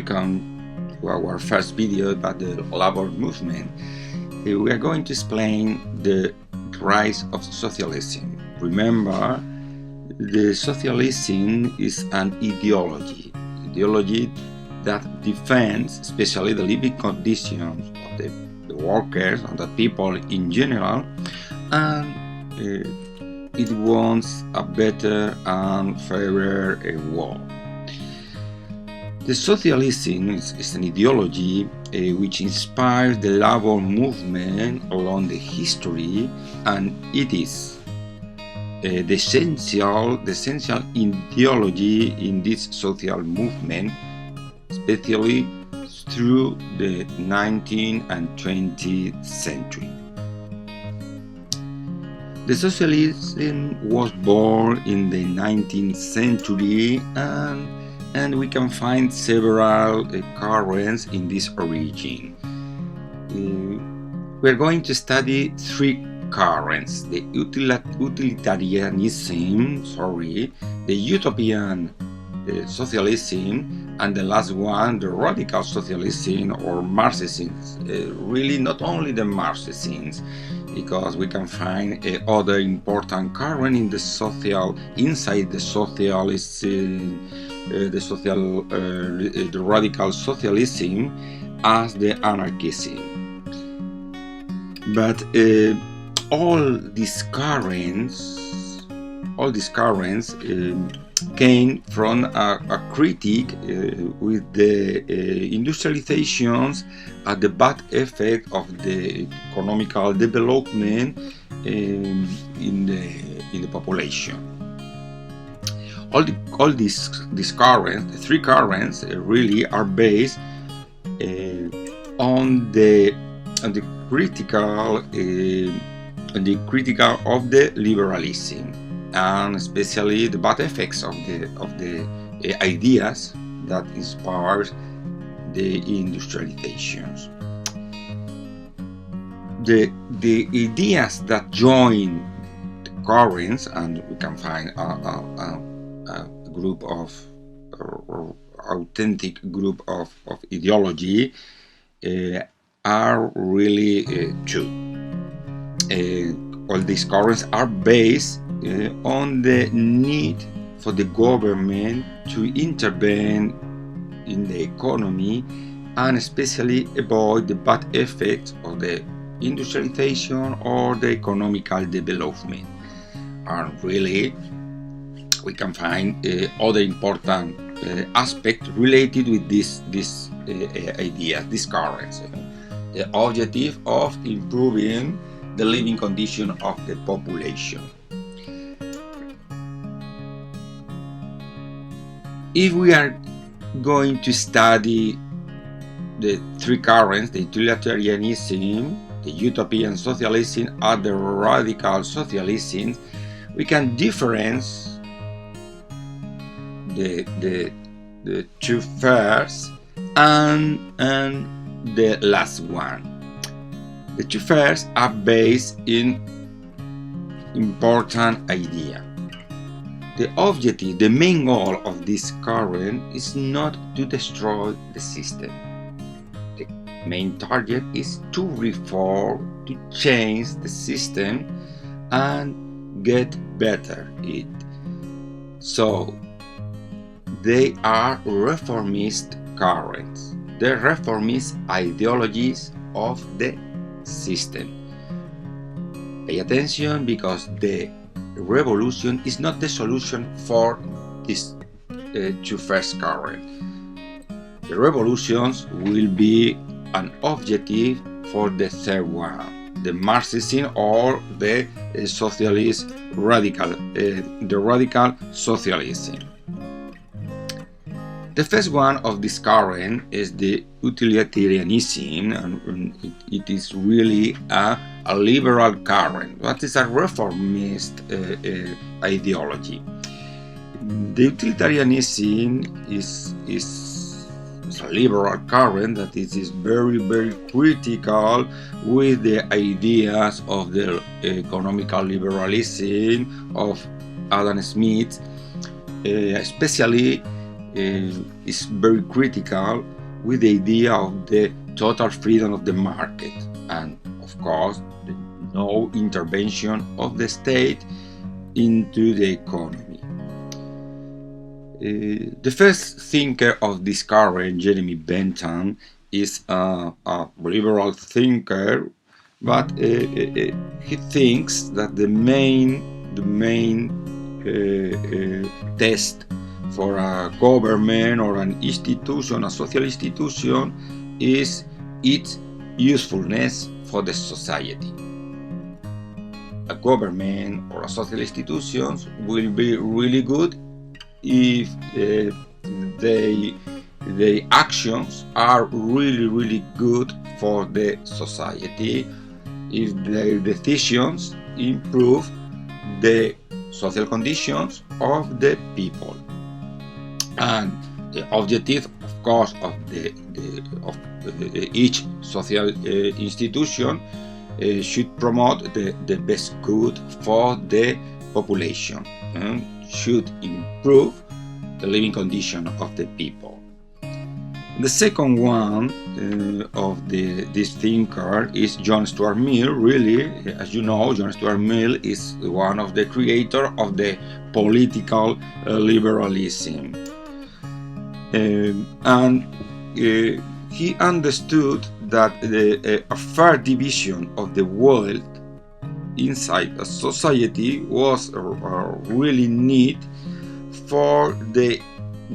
welcome to our first video about the labor movement. We are going to explain the rise of socialism. Remember, the socialism is an ideology that defends especially the living conditions of the workers and the people in general, and it wants a better and fairer world. The socialism is an ideology which inspires the labor movement along the history, and it is the essential ideology in this social movement, especially through the 19th and 20th century. The socialism was born in the 19th century, and we can find several currents in this origin. We're going to study three currents: the utilitarianism, the utopian socialism, and the last one, the radical socialism or Marxism. Really, not only the Marxism, because we can find other important current in the inside the socialist, the radical socialism, as the anarchism. But all these currents came from a critique with the industrializations and the bad effect of the economical development in the population. All these currents, the three currents, really are based on the critical of the liberalism, and especially the bad effects of the ideas that inspired the industrializations. The ideas that join the currents, and we can find a group of authentic group of ideology, are really two. All these currents are based on the need for the government to intervene in the economy, and especially avoid the bad effects of the industrialization or the economical development. And really, we can find other important aspects related with this idea, these currents. The objective of improving the living condition of the population. If we are going to study the three currents, the utilitarianism, the utopian socialism, and the radical socialism, we can differentiate the two first and the last one. The two first are based in important idea. The objective, the main goal of this current is not to destroy the system. The main target is to reform, to change the system and get better it. So they are reformist currents, the reformist ideologies of the system. Pay attention, because the revolution is not the solution for these two first currents. The revolutions will be an objective for the third one, the Marxism or the socialist radical, the radical socialism. The first one of this current is the utilitarianism, and it is really a liberal current. That is a reformist ideology. The utilitarianism is a liberal current that is very, very critical with the ideas of the economical liberalism of Adam Smith, especially is very critical with the idea of the total freedom of the market and, of course, no intervention of the state into the economy. The first thinker of this current, Jeremy Bentham, is a liberal thinker, but he thinks that the main test for a government or an institution, a social institution, is its usefulness for the society. A government or a social institution will be really good if the actions are really good for the society, if their decisions improve the social conditions of the people. And the objective, of course, of each social institution should promote the best good for the population and should improve the living condition of the people. The second one of this thinker is John Stuart Mill. Really, as you know, John Stuart Mill is one of the creators of the political liberalism. And he understood that a fair division of the wealth inside a society was really need for the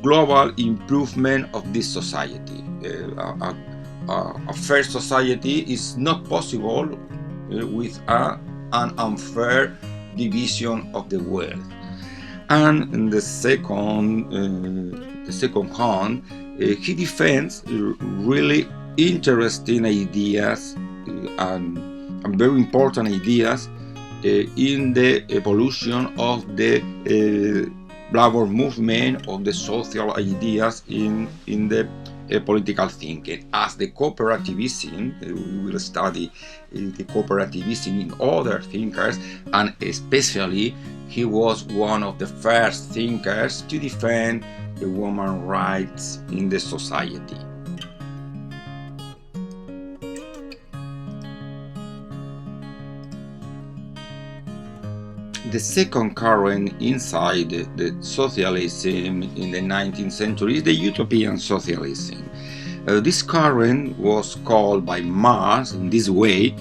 global improvement of this society. A fair society is not possible with an unfair division of the wealth. And in the second hand, he defends really interesting ideas and very important ideas in the evolution of the labor movement, of the social ideas in the political thinking, as the cooperativism. We will study the cooperativism in other thinkers, and especially he was one of the first thinkers to defend the women's rights in the society. The second current inside the socialism in the 19th century is the utopian socialism. This current was called by Marx in this way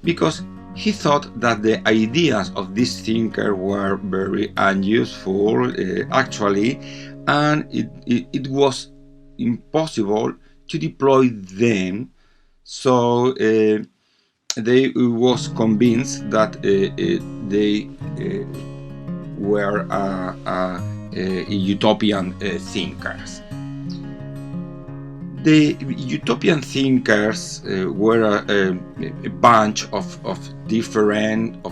because he thought that the ideas of this thinker were very unuseful, actually, and it was impossible to deploy them. So they was convinced that they were utopian thinkers. The utopian thinkers were a bunch of different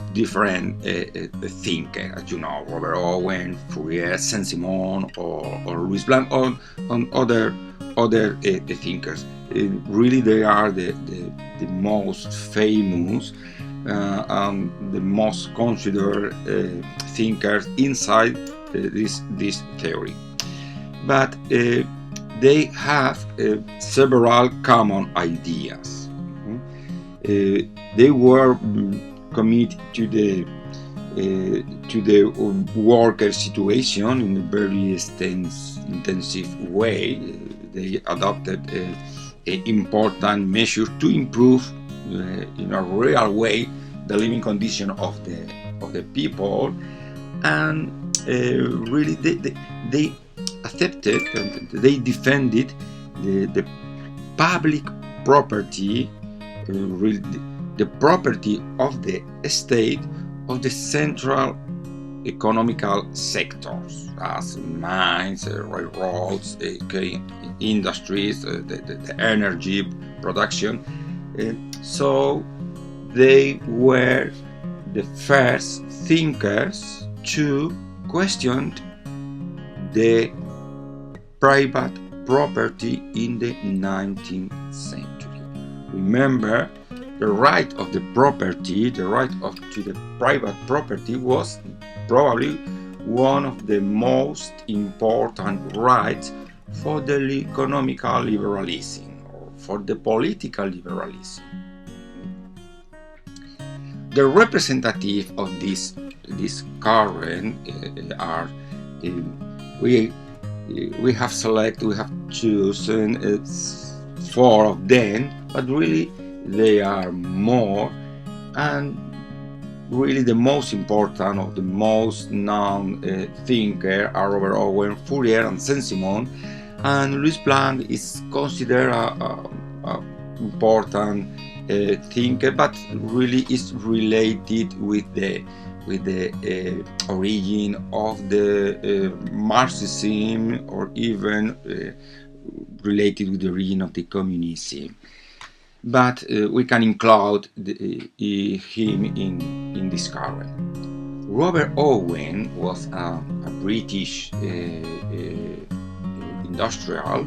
thinkers, as you know, Robert Owen, Fourier, Saint-Simon, or Louis Blanc, or other thinkers. Really, they are the most famous and the most considered thinkers inside this theory. But they have several common ideas. They were committed to the worker situation in a very intensive way. They adopted important measures to improve in a real way the living condition of the people, and really they accepted and they defended the public property, the property of the state, of the central economical sectors as mines, railroads, industries, the energy production. So they were the first thinkers to question the private property in the 19th century. Remember, the right of the property, the right to the private property was probably one of the most important rights for the economical liberalism or for the political liberalism. The representative of this current are we have chosen 4 of them, but really they are more, and really the most important of the most known thinker are Robert Owen, Fourier, and Saint-Simon, and Louis Blanc is considered a important thinker, but really is related with the origin of the Marxism, or even related with the origin of the communism. But we can include him in this current. Robert Owen was a British industrial,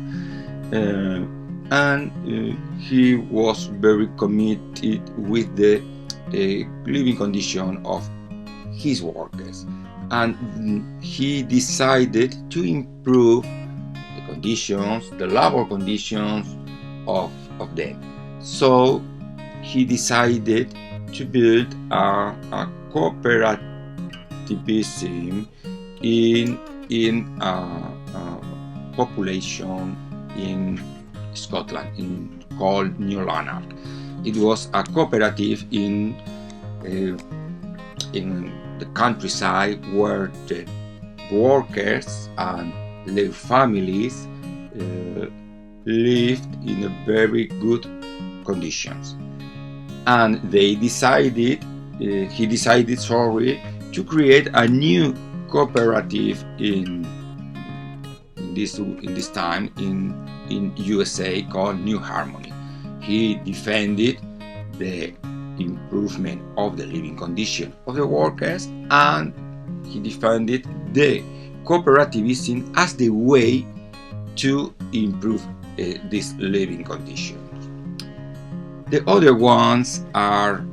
and he was very committed with the living condition of his workers, and he decided to improve the conditions, the labor conditions of them. So he decided to build a cooperativism in a population in Scotland called New Lanark. It was a cooperative in the countryside where the workers and their families lived in a very good conditions, and he decided to create a new cooperative in this time in USA called New Harmony. He defended the improvement of the living condition of the workers, and he defended the cooperativism as the way to improve this living condition. The other ones are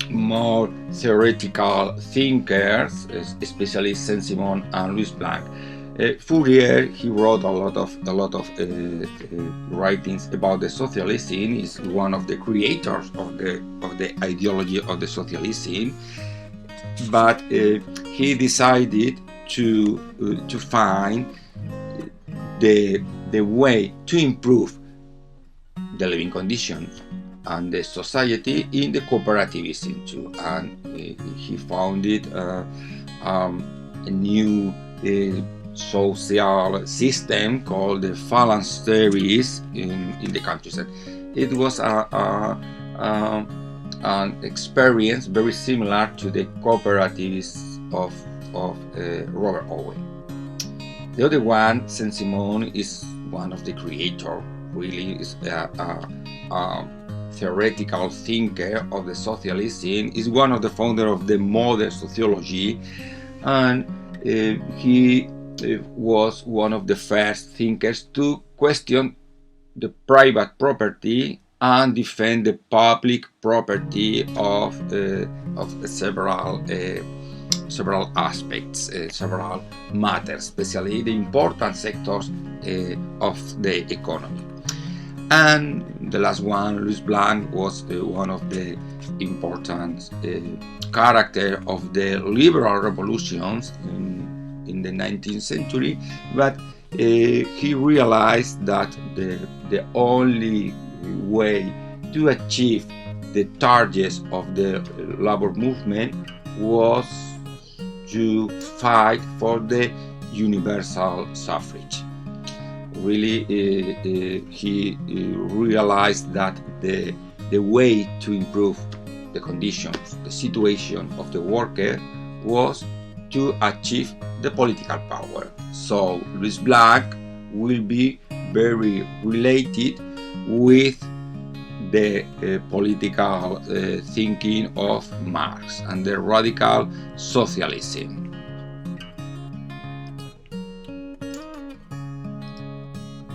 more theoretical thinkers, especially Saint-Simon and Louis Blanc. Fourier, he wrote a lot of writings about the socialism. Is one of the creators of the ideology of the socialism, but he decided to find the way to improve the living conditions and the society in the cooperativism too, and he founded a new social system called the phalanx theories in the countryside. It was an experience very similar to the cooperatives of Robert Owen. The other one, Saint-Simon, is one of the creators. Really is a theoretical thinker of the socialism. Is one of the founders of the modern sociology, and he was one of the first thinkers to question the private property and defend the public property of several aspects, several matters, especially the important sectors of the economy. And the last one, Louis Blanc, was one of the important character of the liberal revolutions in the 19th century, but he realized that the only way to achieve the targets of the labor movement was to fight for the universal suffrage. Really, he realized that the way to improve the conditions, the situation of the worker, was to achieve the political power. So Louis Blanc will be very related with the political thinking of Marx and the radical socialism.